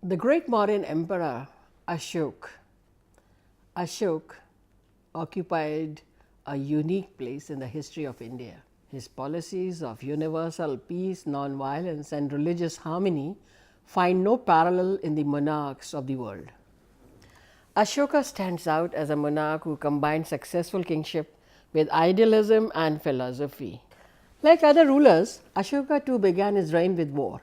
The great Mauryan emperor Ashoka occupied a unique place in the history of India. His policies of universal peace, non-violence and religious harmony find no parallel in the monarchs of the world. Ashoka stands out as a monarch who combined successful kingship with idealism and philosophy. Like other rulers, Ashoka too began his reign with war.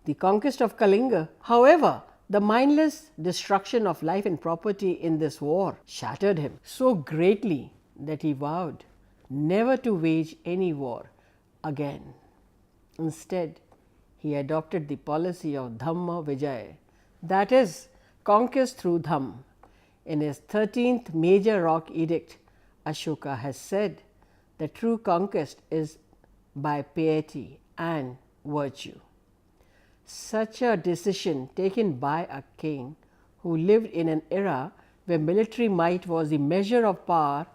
The conquest of Kalinga, however, the mindless destruction of life and property in this war shattered him so greatly that he vowed never to wage any war again. Instead, he adopted the policy of Dhamma Vijaya, that is, conquest through Dhamma. In his 13th major rock edict, Ashoka has said the true conquest is by piety and virtue. Such a decision taken by a king who lived in an era where military might was the measure of power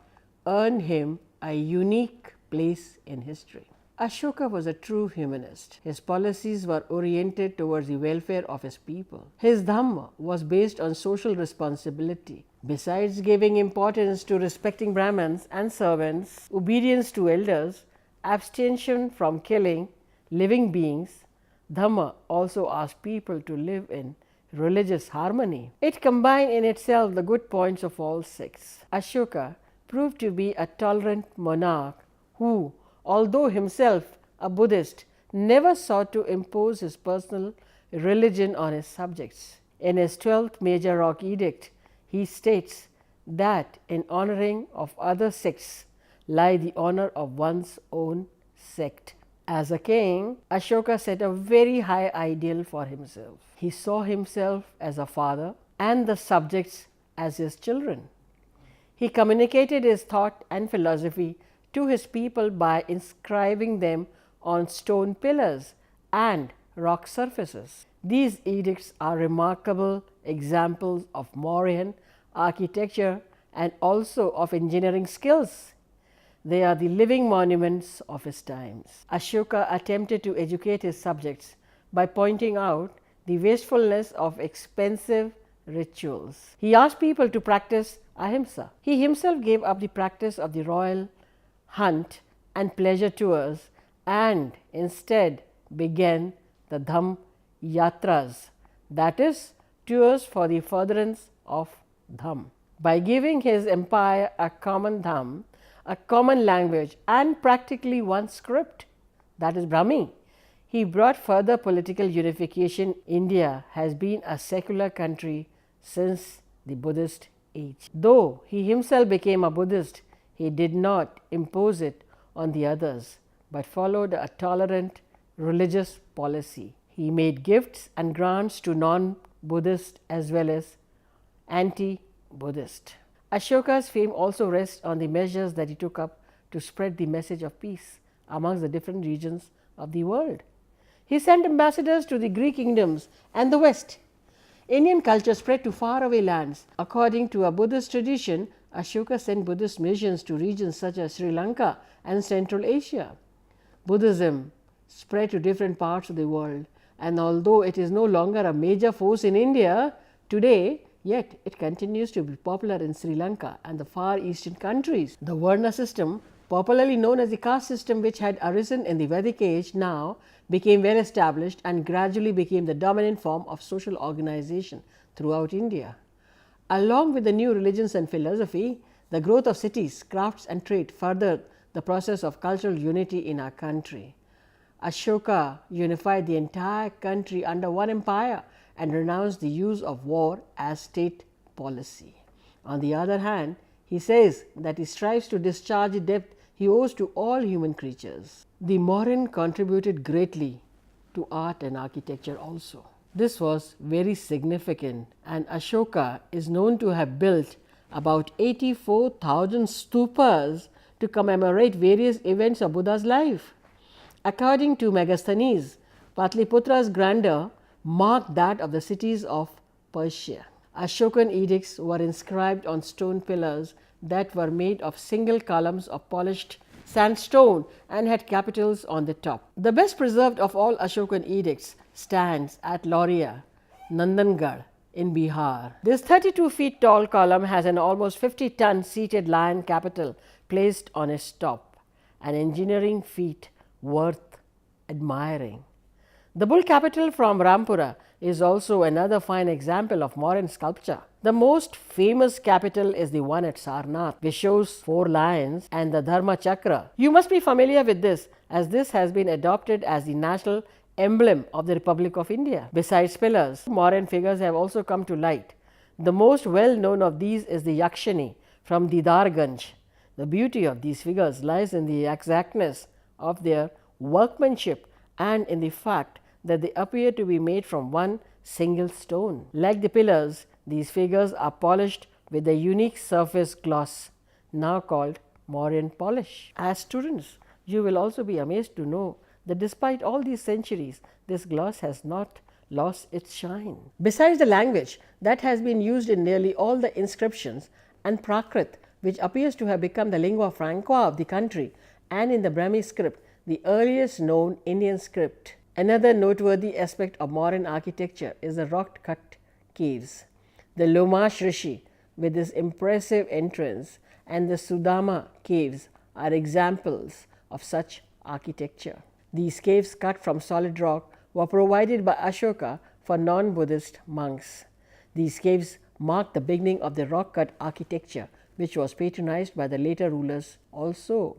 earned him a unique place in history. Ashoka was a true humanist. His policies were oriented towards the welfare of his people. His Dhamma was based on social responsibility. Besides giving importance to respecting Brahmins and servants, obedience to elders, abstention from killing living beings, Dhamma also asked people to live in religious harmony. It combined in itself the good points of all sects. Ashoka proved to be a tolerant monarch who, although himself a Buddhist, never sought to impose his personal religion on his subjects. In his 12th major rock edict, he states that in honoring of other sects lie the honor of one's own sect. As a king, Ashoka set a very high ideal for himself. He saw himself as a father and the subjects as his children. He communicated his thought and philosophy to his people by inscribing them on stone pillars and rock surfaces. These edicts are remarkable examples of Mauryan architecture and also of engineering skills. They are the living monuments of his times. Ashoka attempted to educate his subjects by pointing out the wastefulness of expensive rituals. He asked people to practice ahimsa. He himself gave up the practice of the royal hunt and pleasure tours and instead began the Dhamma yatras, that is, tours for the furtherance of Dhamma. By giving his empire a common Dhamma, a common language and practically one script, that is Brahmi, he brought further political unification. India has been a secular country since the Buddhist age. Though he himself became a Buddhist, he did not impose it on the others, but followed a tolerant religious policy. He made gifts and grants to non-Buddhist as well as anti-Buddhist. Ashoka's fame also rests on the measures that he took up to spread the message of peace amongst the different regions of the world. He sent ambassadors to the Greek kingdoms and the West. Indian culture spread to faraway lands. According to a Buddhist tradition, Ashoka sent Buddhist missions to regions such as Sri Lanka and Central Asia. Buddhism spread to different parts of the world, and although it is no longer a major force in India today, yet it continues to be popular in Sri Lanka and the far eastern countries. The Varna system, popularly known as the caste system, which had arisen in the Vedic age, now became well established and gradually became the dominant form of social organization throughout India. Along with the new religions and philosophy, the growth of cities, crafts and trade furthered the process of cultural unity in our country. Ashoka unified the entire country under one empire and renounced the use of war as state policy. On the other hand, he says that he strives to discharge the debt he owes to all human creatures. The Mauryan contributed greatly to art and architecture also. This was very significant, and Ashoka is known to have built about 84,000 stupas to commemorate various events of Buddha's life. According to Megasthenes, Patliputra's grandeur marked that of the cities of Persia. Ashokan edicts were inscribed on stone pillars that were made of single columns of polished sandstone and had capitals on the top. The best preserved of all Ashokan edicts stands at Lauria Nandangarh in Bihar. This 32 feet tall column has an almost 50-ton seated lion capital placed on its top, an engineering feat worth admiring. The bull capital from Rampura is also another fine example of Mauryan sculpture. The most famous capital is the one at Sarnath, which shows 4 lions and the Dharma Chakra. You must be familiar with this, as this has been adopted as the national emblem of the Republic of India. Besides pillars, Mauryan figures have also come to light. The most well known of these is the Yakshani from Didarganj. The beauty of these figures lies in the exactness of their workmanship and in the fact that they appear to be made from one single stone. Like the pillars, these figures are polished with a unique surface gloss, now called Mauryan polish. As students, you will also be amazed to know that despite all these centuries, this gloss has not lost its shine. Besides the language that has been used in nearly all the inscriptions and Prakrit, which appears to have become the lingua franca of the country, and in the Brahmi script, the earliest known Indian script. Another noteworthy aspect of Mauryan architecture is the rock-cut caves. The Lomash Rishi, with his impressive entrance, and the Sudama caves are examples of such architecture. These caves, cut from solid rock, were provided by Ashoka for non-Buddhist monks. These caves mark the beginning of the rock-cut architecture, which was patronized by the later rulers also.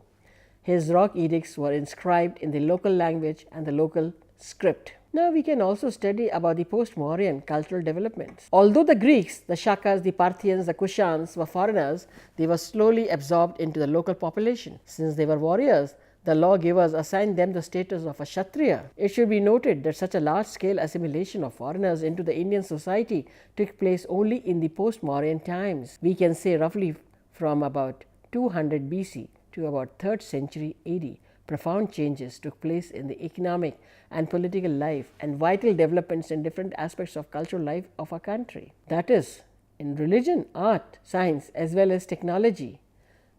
His rock edicts were inscribed in the local language and the local script. Now we can also study about the post-Mauryan cultural developments. Although the Greeks, the Shakas, the Parthians, the Kushans were foreigners, they were slowly absorbed into the local population. Since they were warriors, the lawgivers assigned them the status of a Kshatriya. It should be noted that such a large-scale assimilation of foreigners into the Indian society took place only in the post-Mauryan times. We can say roughly from about 200 BC to about 3rd century AD. Profound changes took place in the economic and political life and vital developments in different aspects of cultural life of our country. That is, in religion, art, science, as well as technology.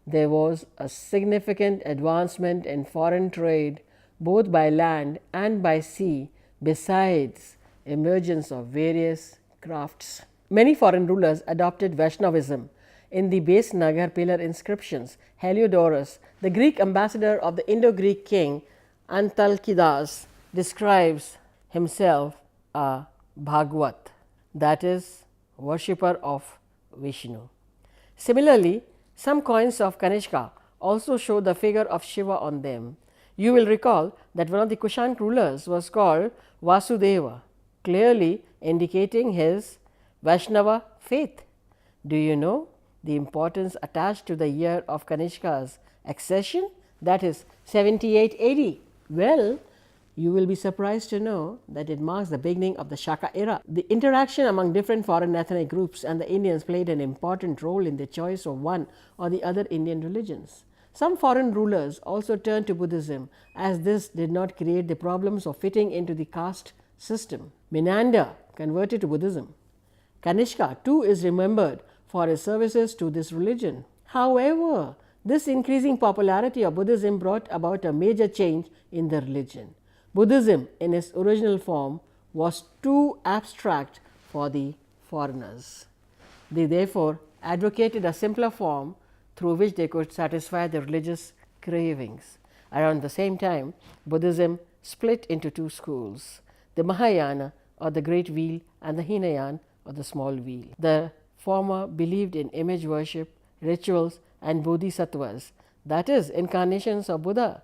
There was a significant advancement in foreign trade both by land and by sea, besides emergence of various crafts. Many foreign rulers adopted Vaishnavism. In the base Nagar pillar inscriptions, Heliodorus, the Greek ambassador of the Indo-Greek king Antalcidas, describes himself a Bhagwat, that is, worshipper of Vishnu. Similarly, some coins of Kanishka also show the figure of Shiva on them. You will recall that one of the Kushan rulers was called Vasudeva, clearly indicating his Vaishnava faith. Do you know the importance attached to the year of Kanishka's accession, that is 78 AD? Well, you will be surprised to know that it marks the beginning of the Shaka era. The interaction among different foreign ethnic groups and the Indians played an important role in the choice of one or the other Indian religions. Some foreign rulers also turned to Buddhism, as this did not create the problems of fitting into the caste system. Menander converted to Buddhism. Kanishka too is remembered for his services to this religion. However, this increasing popularity of Buddhism brought about a major change in the religion. Buddhism in its original form was too abstract for the foreigners. They therefore advocated a simpler form through which they could satisfy their religious cravings. Around the same time, Buddhism split into 2 schools, the Mahayana or the Great Wheel and the Hinayan or the Small Wheel. The former believed in image worship, rituals and bodhisattvas, that is, incarnations of Buddha,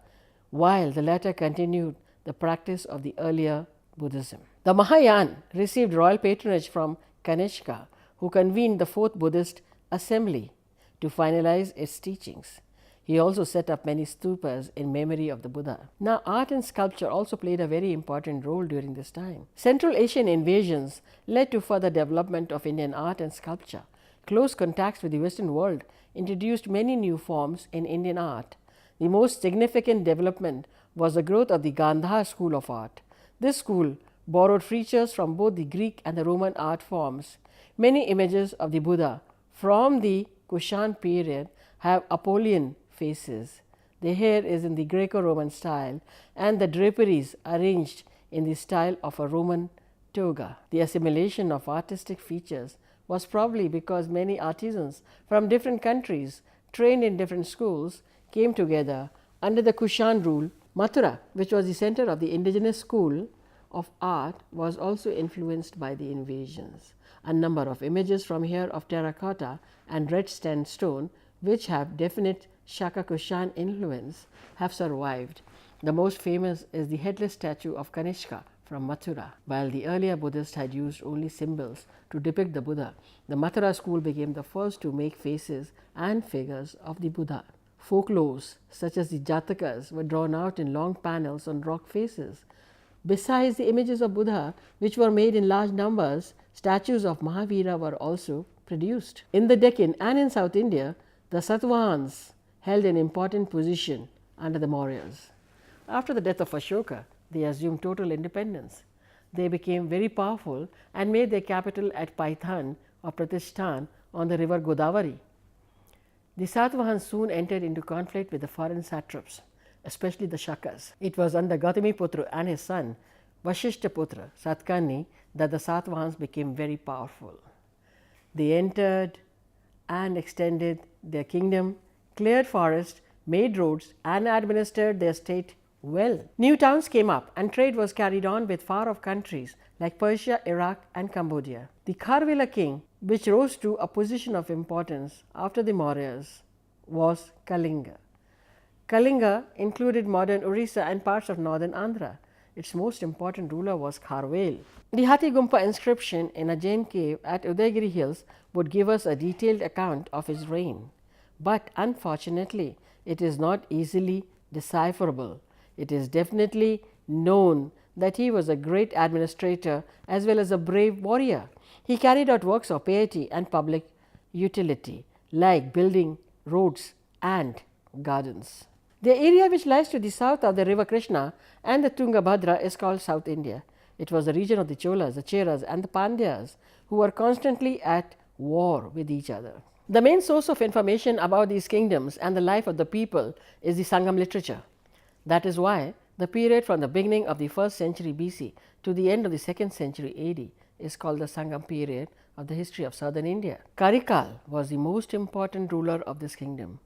while the latter continued the practice of the earlier Buddhism. The Mahayana received royal patronage from Kanishka, who convened the 4th Buddhist assembly to finalize its teachings. He also set up many stupas in memory of the Buddha. Now, art and sculpture also played a very important role during this time. Central Asian invasions led to further development of Indian art and sculpture. Close contacts with the Western world introduced many new forms in Indian art. The most significant development was the growth of the Gandhara school of art. This school borrowed features from both the Greek and the Roman art forms. Many images of the Buddha from the Kushan period have Apollyon faces. The hair is in the Greco-Roman style and the draperies arranged in the style of a Roman toga. The assimilation of artistic features was probably because many artisans from different countries, trained in different schools, came together under the Kushan rule. Mathura, which was the center of the indigenous school of art, was also influenced by the invasions. A number of images from here of terracotta and red sandstone, which have definite Shaka Kushan influence, have survived. The most famous is the headless statue of Kanishka from Mathura. While the earlier Buddhists had used only symbols to depict the Buddha, the Mathura school became the first to make faces and figures of the Buddha. Folklores such as the Jatakas were drawn out in long panels on rock faces. Besides the images of Buddha, which were made in large numbers, statues of Mahavira were also produced. In the Deccan and in South India, the Satvahans held an important position under the Mauryas. After the death of Ashoka, they assumed total independence. They became very powerful and made their capital at Paithan or Pratishthan on the river Godavari. The Satvahans soon entered into conflict with the foreign satraps, especially the Shakas. It was under Gautamiputra and his son Vashishtaputra Satkani that the Satvahans became very powerful. They entered and extended their kingdom, cleared forests, made roads, and administered their state well. New towns came up and trade was carried on with far-off countries like Persia, Iraq, and Cambodia. The Kharvela king, which rose to a position of importance after the Mauryas, was Kalinga. Kalinga included modern Orissa and parts of northern Andhra. Its most important ruler was Kharvel. The Hathigumpa inscription in a Jain cave at Udaygiri Hills would give us a detailed account of his reign. But unfortunately, it is not easily decipherable. It is definitely known that he was a great administrator as well as a brave warrior. He carried out works of piety and public utility, like building roads and gardens. The area which lies to the south of the river Krishna and the Tungabhadra is called South India. It was the region of the Cholas, the Cheras, and the Pandyas, who were constantly at war with each other. The main source of information about these kingdoms and the life of the people is the Sangam literature. That is why the period from the beginning of the 1st century BC to the end of the 2nd century AD is called the Sangam period of the history of southern India. Karikal was the most important ruler of this kingdom.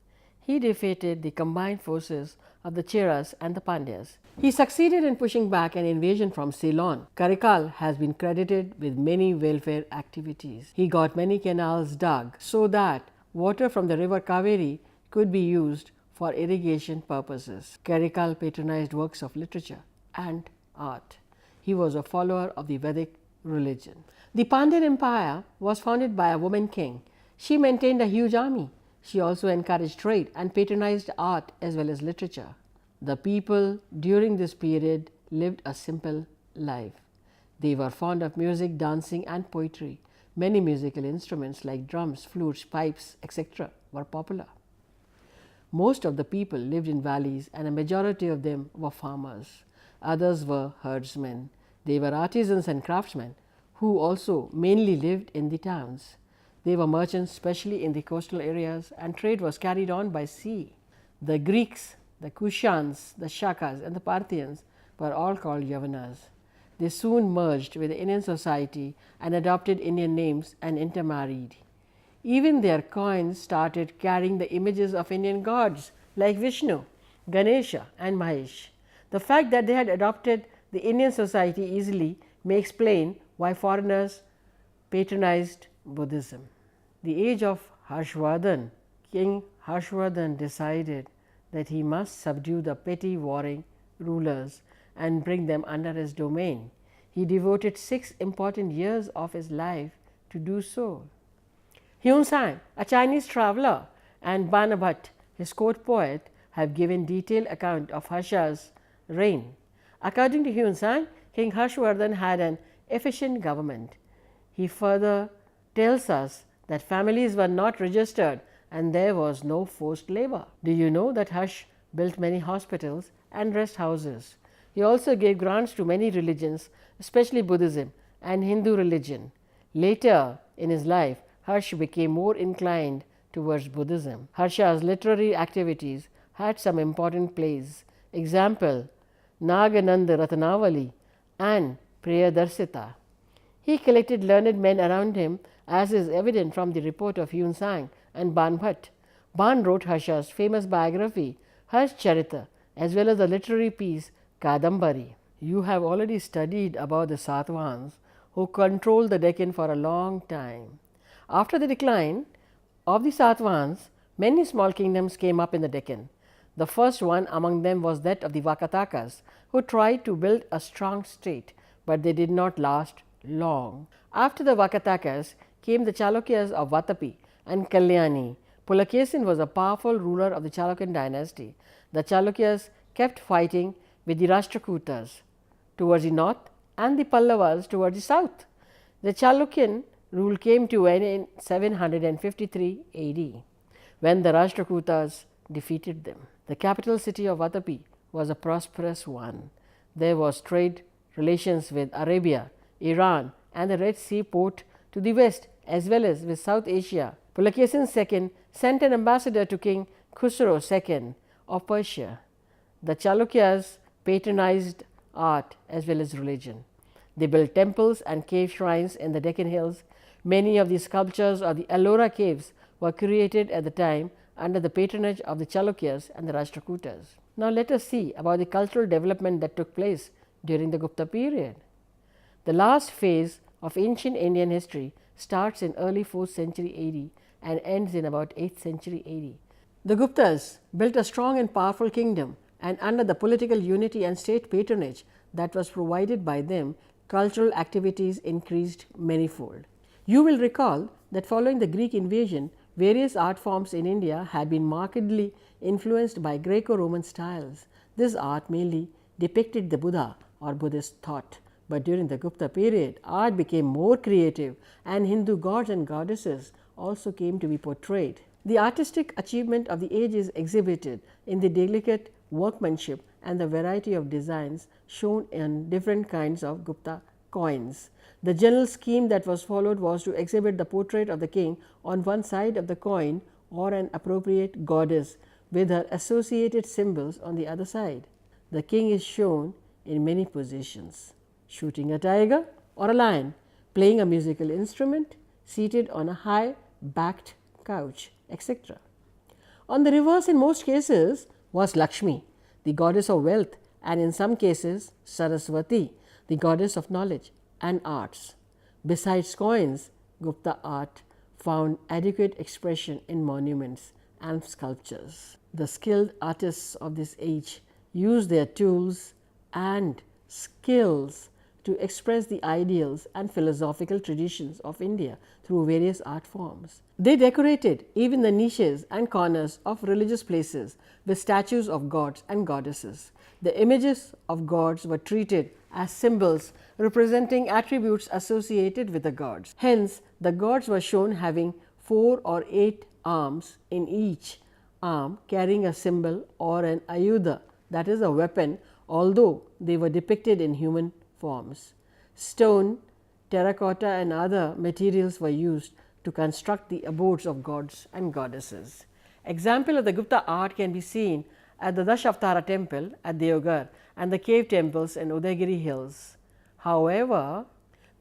He defeated the combined forces of the Cheras and the Pandyas. He succeeded in pushing back an invasion from Ceylon. Karikal has been credited with many welfare activities. He got many canals dug so that water from the river Kaveri could be used for irrigation purposes. Karikal patronized works of literature and art. He was a follower of the Vedic religion. The Pandyan Empire was founded by a woman king. She maintained a huge army. She also encouraged trade and patronized art as well as literature. The people during this period lived a simple life. They were fond of music, dancing, and poetry. Many musical instruments like drums, flutes, pipes, etc. were popular. Most of the people lived in valleys and a majority of them were farmers. Others were herdsmen. They were artisans and craftsmen who also mainly lived in the towns. They were merchants, especially in the coastal areas, and trade was carried on by sea. The Greeks, the Kushans, the Shakas, and the Parthians were all called Yavanas. They soon merged with the Indian society and adopted Indian names and intermarried. Even their coins started carrying the images of Indian gods like Vishnu, Ganesha, and Mahesh. The fact that they had adopted the Indian society easily may explain why foreigners patronized Buddhism. The age of Harshavardhan, King Harshavardhan decided that he must subdue the petty warring rulers and bring them under his domain. He devoted 6 important years of his life to do so. Hyun Sang, a Chinese traveler, and Banabhat, his court poet, have given detailed account of Harsha's reign. According to Hyun Sang, King Harshavardhan had an efficient government. He further tells us that families were not registered and there was no forced labor. Do you know that Harsh built many hospitals and rest houses? He also gave grants to many religions, especially Buddhism and Hindu religion. Later in his life, Harsh became more inclined towards Buddhism. Harsha's literary activities had some important plays. Example, Nagananda Ratnavali and Priyadarsita. He collected learned men around him, as is evident from the report of Yun Sang and Ban Bhatt. Ban wrote Harsha's famous biography, Harshcharita, as well as the literary piece Kadambari. You have already studied about the Satvans, who controlled the Deccan for a long time. After the decline of the Satvans, many small kingdoms came up in the Deccan. The first one among them was that of the Vakatakas, who tried to build a strong state, but they did not last long. After the Vakatakas came the Chalukyas of Vatapi and Kalyani. Pulakesin was a powerful ruler of the Chalukyan dynasty. The Chalukyas kept fighting with the Rashtrakutas towards the north and the Pallavas towards the south. The Chalukyan rule came to an end in 753 AD, when the Rashtrakutas defeated them. The capital city of Vatapi was a prosperous one. There was trade relations with Arabia, Iran, and the Red Sea port to the west, as well as with South Asia. Pulakesin II sent an ambassador to King Khusro II of Persia. The Chalukyas patronized art as well as religion. They built temples and cave shrines in the Deccan hills. Many of the sculptures of the Ellora caves were created at the time under the patronage of the Chalukyas and the Rashtrakutas. Now, let us see about the cultural development that took place during the Gupta period. The last phase of ancient Indian history starts in early 4th century AD and ends in about 8th century AD. The Guptas built a strong and powerful kingdom, and under the political unity and state patronage that was provided by them, cultural activities increased manifold. You will recall that following the Greek invasion, various art forms in India had been markedly influenced by Greco-Roman styles. This art mainly depicted the Buddha or Buddhist thought. But during the Gupta period, art became more creative, and Hindu gods and goddesses also came to be portrayed. The artistic achievement of the age is exhibited in the delicate workmanship and the variety of designs shown in different kinds of Gupta coins. The general scheme that was followed was to exhibit the portrait of the king on one side of the coin or an appropriate goddess with her associated symbols on the other side. The king is shown in many positions: shooting a tiger or a lion, playing a musical instrument, seated on a high backed couch, etc. On the reverse, in most cases, was Lakshmi, the goddess of wealth, and in some cases Saraswati, the goddess of knowledge and arts. Besides coins, Gupta art found adequate expression in monuments and sculptures. The skilled artists of this age used their tools and skills to express the ideals and philosophical traditions of India through various art forms. They decorated even the niches and corners of religious places with statues of gods and goddesses. The images of gods were treated as symbols representing attributes associated with the gods. Hence, the gods were shown having 4 or 8 arms, in each arm carrying a symbol or an ayudha, that is a weapon, although they were depicted in human forms. Stone, terracotta and other materials were used to construct the abodes of gods and goddesses. Example of the Gupta art can be seen at the Dashavatara temple at Deoghar and the cave temples in Udaygiri hills. However,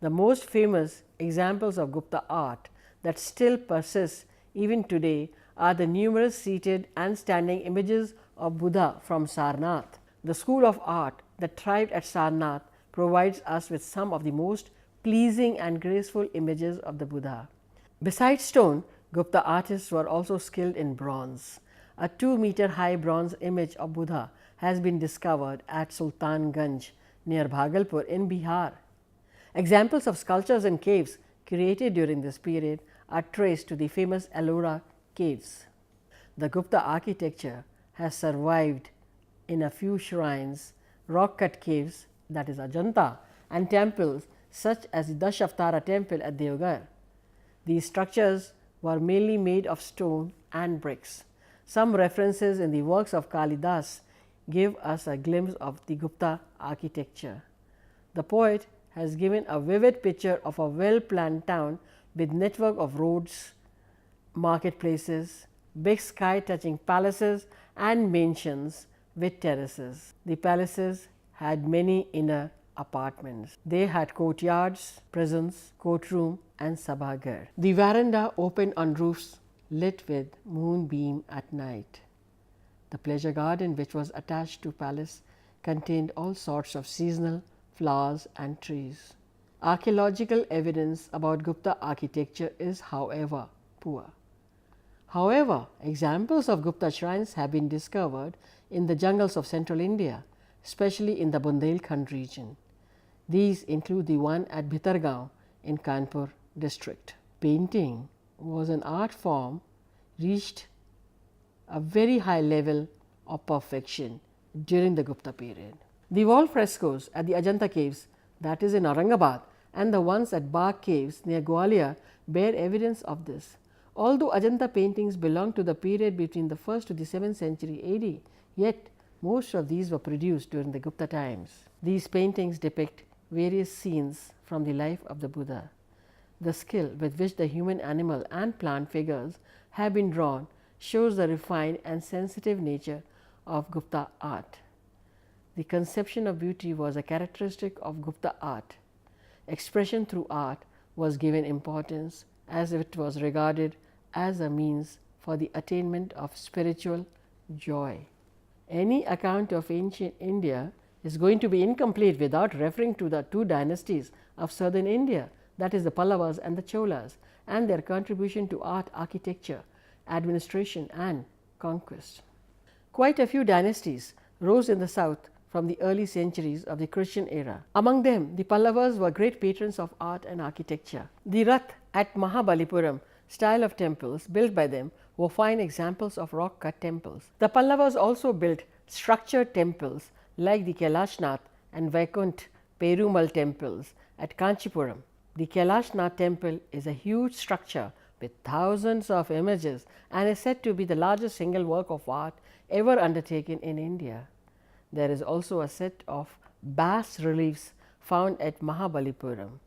the most famous examples of Gupta art that still persist even today are the numerous seated and standing images of Buddha from Sarnath. The school of art that thrived at Sarnath provides us with some of the most pleasing and graceful images of the Buddha. Besides stone, Gupta artists were also skilled in bronze. A 2-meter high bronze image of Buddha has been discovered at Sultanganj near Bhagalpur in Bihar. Examples of sculptures and caves created during this period are traced to the famous Ellora caves. The Gupta architecture has survived in a few shrines, rock-cut caves, that is Ajanta, and temples such as the Dashavatara temple at Deoghar. These structures were mainly made of stone and bricks. Some references in the works of Kalidas give us a glimpse of the Gupta architecture. The poet has given a vivid picture of a well-planned town with network of roads, marketplaces, big sky-touching palaces and mansions with terraces. The palaces had many inner apartments. They had courtyards, prisons, courtroom and sabhagar. The veranda opened on roofs lit with moonbeam at night. The pleasure garden, which was attached to palace, contained all sorts of seasonal flowers and trees. Archaeological evidence about Gupta architecture is, however, poor. However, examples of Gupta shrines have been discovered in the jungles of central India, especially in the Bundelkhand region. These include the one at Bhitargaon in Kanpur district. Painting was an art form reached a very high level of perfection during the Gupta period. The wall frescoes at the Ajanta caves, that is in Aurangabad, and the ones at Bagh caves near Gwalior bear evidence of this. Although Ajanta paintings belong to the period between the 1st to the 7th century AD, yet most of these were produced during the Gupta times. These paintings depict various scenes from the life of the Buddha. The skill with which the human, animal and plant figures have been drawn shows the refined and sensitive nature of Gupta art. The conception of beauty was a characteristic of Gupta art. Expression through art was given importance as it was regarded as a means for the attainment of spiritual joy. Any account of ancient India is going to be incomplete without referring to the two dynasties of southern India, that is the Pallavas and the Cholas, and their contribution to art, architecture, administration and conquest. Quite a few dynasties rose in the south from the early centuries of the Christian era. Among them, the Pallavas were great patrons of art and architecture. The Rath at Mahabalipuram style of temples built by them were fine examples of rock-cut temples. The Pallavas also built structured temples like the Kailashnath and Vaikunt Perumal temples at Kanchipuram. The Kailashnath temple is a huge structure with thousands of images and is said to be the largest single work of art ever undertaken in India. There is also a set of bas reliefs found at Mahabalipuram,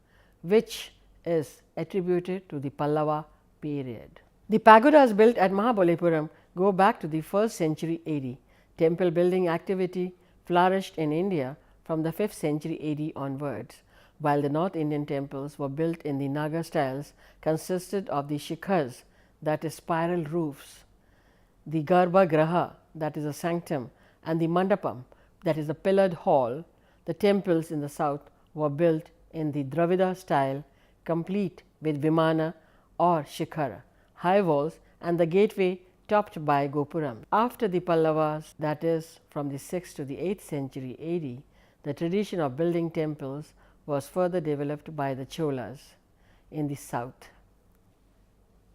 which is attributed to the Pallava period. The pagodas built at Mahabalipuram go back to the 1st century AD. Temple building activity flourished in India from the 5th century AD onwards, while the North Indian temples were built in the Naga styles consisted of the shikhars, that is spiral roofs, the Garbha Graha, that is a sanctum, and the Mandapam, that is a pillared hall. The temples in the south were built in the Dravida style, complete with Vimana or Shikhara, high walls and the gateway topped by Gopuram. After the Pallavas, that is from the 6th to the 8th century AD, the tradition of building temples was further developed by the Cholas in the south.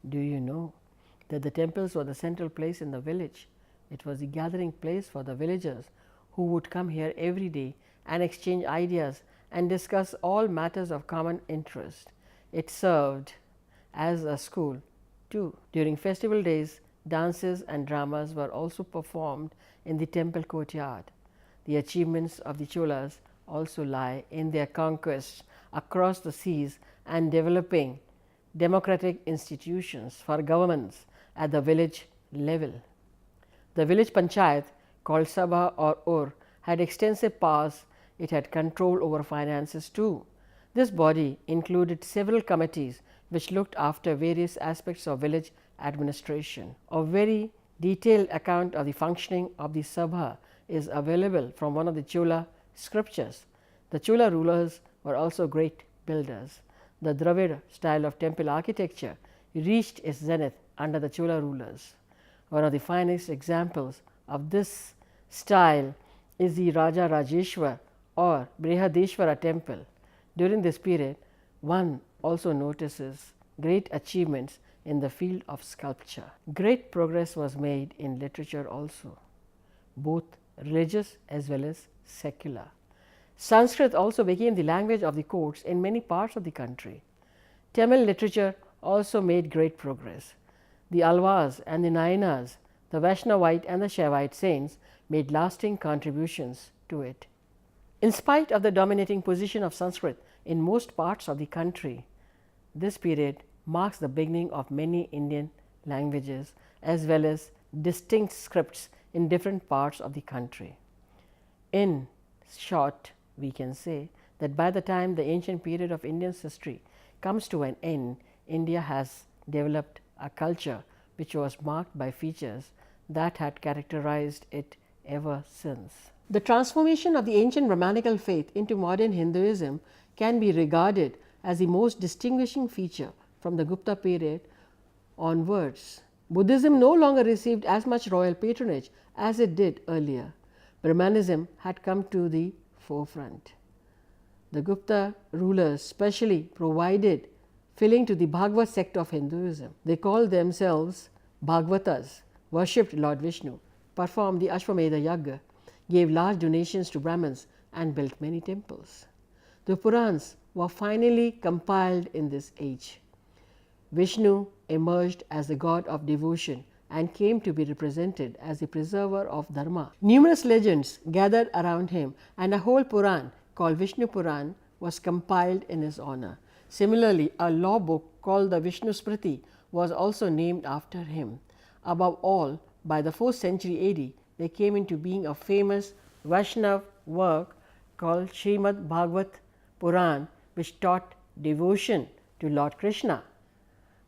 Do you know that the temples were the central place in the village? It was the gathering place for the villagers who would come here every day and exchange ideas and discuss all matters of common interest. It served as a school too. During festival days, dances and dramas were also performed in the temple courtyard. The achievements of the Cholas also lie in their conquests across the seas and developing democratic institutions for governments at the village level. The village panchayat, called Sabha or Ur, had extensive powers. It had control over finances too. This body included several committees which looked after various aspects of village administration. A very detailed account of the functioning of the Sabha is available from one of the Chola scriptures. The Chola rulers were also great builders. The Dravida style of temple architecture reached its zenith under the Chola rulers. One of the finest examples of this style is the Raja Rajeshwar or Brihadeshwara temple. During this period, one also notices great achievements in the field of sculpture. Great progress was made in literature also, both religious as well as secular. Sanskrit also became the language of the courts in many parts of the country. Tamil literature also made great progress. The Alvas and the Nayanas, the Vaishnavite and the Shaivite saints made lasting contributions to it. In spite of the dominating position of Sanskrit in most parts of the country, this period marks the beginning of many Indian languages as well as distinct scripts in different parts of the country. In short, we can say that by the time the ancient period of India's history comes to an end, India has developed a culture which was marked by features that had characterized it ever since. The transformation of the ancient Brahmanical faith into modern Hinduism can be regarded as the most distinguishing feature from the Gupta period onwards. Buddhism no longer received as much royal patronage as it did earlier. Brahmanism had come to the forefront. The Gupta rulers specially provided filling to the Bhagavad sect of Hinduism. They called themselves Bhagavatas, worshipped Lord Vishnu, performed the Ashwamedha Yagya, gave large donations to Brahmins and built many temples. The Purans were finally compiled in this age. Vishnu emerged as the god of devotion and came to be represented as the preserver of Dharma. Numerous legends gathered around him, and a whole Puran called Vishnu Puran was compiled in his honor. Similarly, a law book called the Vishnu Smriti was also named after him. Above all, by the 4th century AD, there came into being a famous Vaishnav work called Srimad Bhagavat Puran, which taught devotion to Lord Krishna.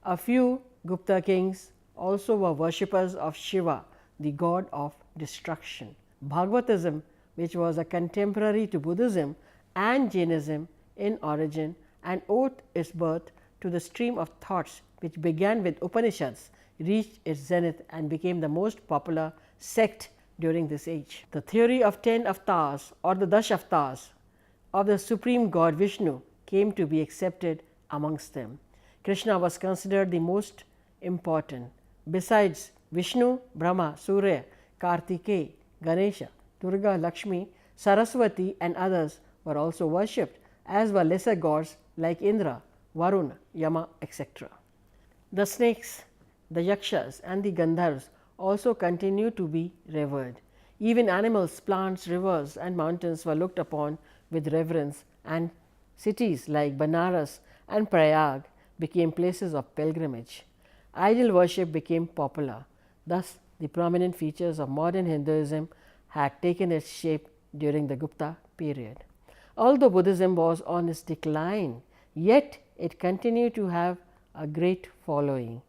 A few Gupta kings also were worshippers of Shiva, the god of destruction. Bhagavatism, which was a contemporary to Buddhism and Jainism in origin, and owed its birth to the stream of thoughts which began with Upanishads, reached its zenith and became the most popular sect during this age. The theory of 10 avatars or the Dash avatars of the supreme god Vishnu came to be accepted amongst them. Krishna was considered the most important. Besides Vishnu, Brahma, Surya, Kartikeya, Ganesha, Durga, Lakshmi, Saraswati and others were also worshipped, as were lesser gods like Indra, Varuna, Yama, etc. The snakes, the yakshas and the Gandharvas also continue to be revered. Even animals, plants, rivers and mountains were looked upon with reverence, and cities like Banaras and Prayag became places of pilgrimage. Idol worship became popular. Thus, the prominent features of modern Hinduism had taken its shape during the Gupta period. Although Buddhism was on its decline, yet it continued to have a great following.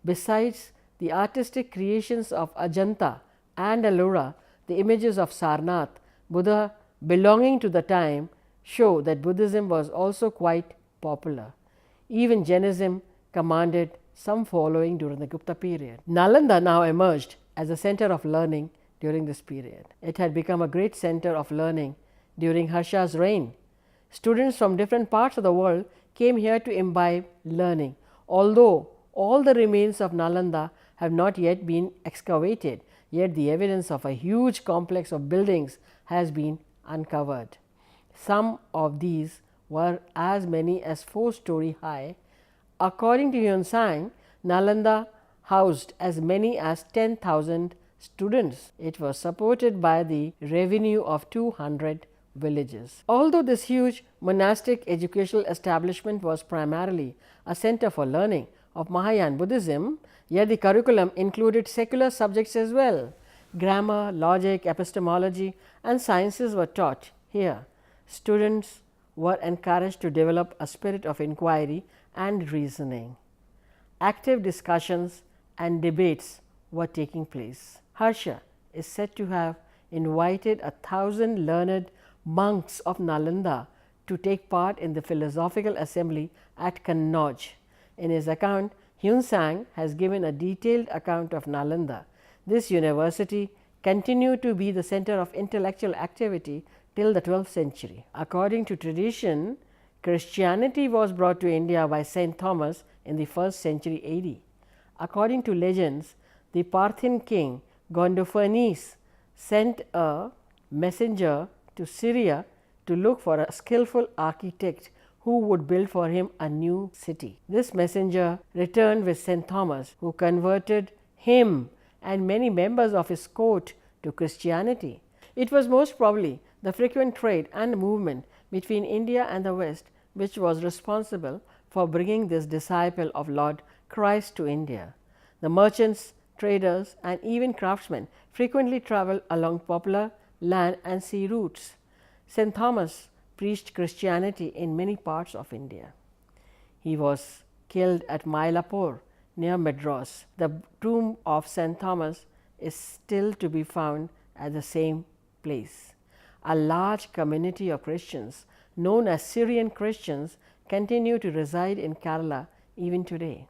Besides the artistic creations of Ajanta and Ellora, the images of Sarnath, Buddha belonging to the time, show that Buddhism was also quite popular. Even Jainism commanded some following during the Gupta period. Nalanda now emerged as a center of learning during this period. It had become a great center of learning during Harsha's reign. Students from different parts of the world came here to imbibe learning. Although all the remains of Nalanda have not yet been excavated, yet the evidence of a huge complex of buildings has been uncovered. Some of these were as many as 4-story high. According to Yun Sang, Nalanda housed as many as 10,000 students. It was supported by the revenue of 200 villages. Although this huge monastic educational establishment was primarily a center for learning of Mahayana Buddhism, yet the curriculum included secular subjects as well. Grammar, logic, epistemology and sciences were taught here. Students were encouraged to develop a spirit of inquiry and reasoning. Active discussions and debates were taking place. Harsha is said to have invited 1,000 learned monks of Nalanda to take part in the philosophical assembly at Kannauj. In his account, Yun Sang has given a detailed account of Nalanda. This university continued to be the center of intellectual activity till the 12th century. According to tradition, Christianity was brought to India by Saint Thomas in the 1st century AD. According to legends, the Parthian king Gondophanes sent a messenger to Syria to look for a skillful architect who would build for him a new city. This messenger returned with St. Thomas, who converted him and many members of his court to Christianity. It was most probably the frequent trade and movement between India and the West which was responsible for bringing this disciple of Lord Christ to India. The merchants, traders and even craftsmen frequently traveled along popular land and sea routes. St. Thomas preached Christianity in many parts of India. He was killed at Mylapore near Madras. The tomb of St. Thomas is still to be found at the same place. A large community of Christians, known as Syrian Christians, continue to reside in Kerala even today.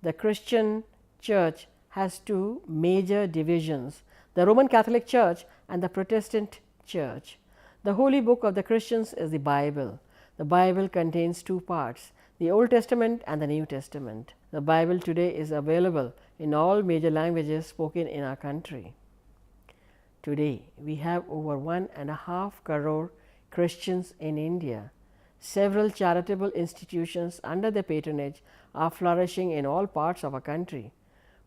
The Christian Church has two major divisions, the Roman Catholic Church and the Protestant Church. The holy book of the Christians is the Bible. The Bible contains two parts, the Old Testament and the New Testament. The Bible today is available in all major languages spoken in our country. Today, we have over 1.5 crore Christians in India. Several charitable institutions under their patronage are flourishing in all parts of our country.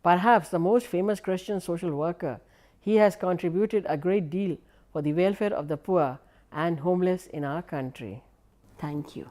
Perhaps the most famous Christian social worker, he has contributed a great deal for the welfare of the poor and homeless in our country. Thank you.